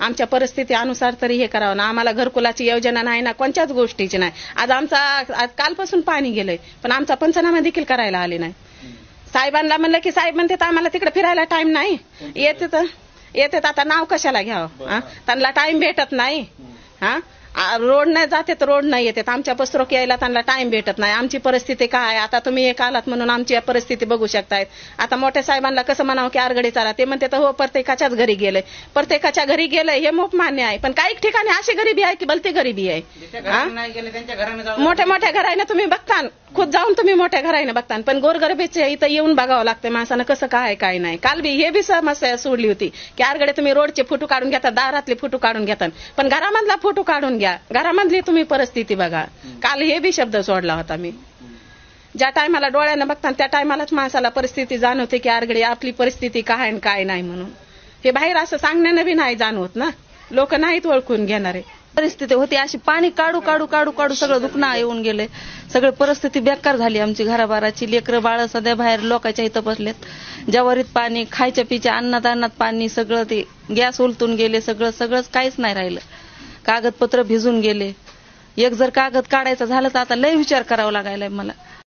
आमच्या परिस्थिती अनुसार तरी हे करावं ना. आम्हाला घरकुलाची योजना नाही ना, कोणत्याच गोष्टीची नाही. आज कालपासून पाणी गेलंय, पण आमचा पंचनामा देखील करायला आले नाही. साहेबांना म्हणलं की साहेब म्हणते आम्हाला तिकडे फिरायला टाइम नाही. येते आता नाव कशाला घ्यावं. त्यांना टाइम भेटत नाही. रोड नाही जाते तर रोड नाही येते. आमच्या पसरोक यायला त्यांना टाइम भेटत नाही. आमची परिस्थिती काय, आता तुम्ही एक आलात म्हणून आमची परिस्थिती बघू शकतायत. आता मोठ्या साहेबांना कसं म्हणावं की आरगडी चाला, ते म्हणते हो प्रत्येकाच्याच घरी गेलंय. प्रत्येकाच्या घरी गेलंय हे मोप मान्य आहे, पण काही ठिकाणी अशी गरिबी आहे की भलती गरिबी आहे. मोठ्या मोठ्या घराने तुम्ही बघता, खुद जाऊन तुम्ही मोठ्या घराने बघता, पण गोरगरिबीचे इथं येऊन बघावं लागतं माणसानं कसं काय काय नाही. काल बी हे बी समस्या सोडली होती की आरगडे तुम्ही रोडचे फोटो काढून घेतात, दारातले फोटो काढून घेतात, पण घरामधला फोटो काढून घ्या, घरामधली तुम्ही परिस्थिती बघा. काल हे बी शब्द सोडला होता मी. ज्या टायमाला डोळ्यानं बघता त्या टायमालाच माणसाला परिस्थिती जाणवते की आरगडे आपली परिस्थिती काय आणि काय नाही म्हणून. हे बाहेर असं सांगण्यानं बी नाही जाणवत ना, लोक नाहीत ओळखून घेणारे. परिस्थिती होती अशी, पाणी काढू काढू काढू काढू सगळं दुखणं येऊन गेले. सगळी परिस्थिती बेकार झाली आमची. घराबाराची लेकरं बाळ सध्या बाहेर लोकांच्या इथं बसलेत. जवारीत पाणी, खायच्या पिच्या अन्नात पाणी, सगळं ते गॅस उलटून गेले. सगळंच काहीच नाही राहिलं. कागदपत्र भिजून गेले. एक जर कागद काढायचं झालं तर आता लय विचार करावा लागायला मला.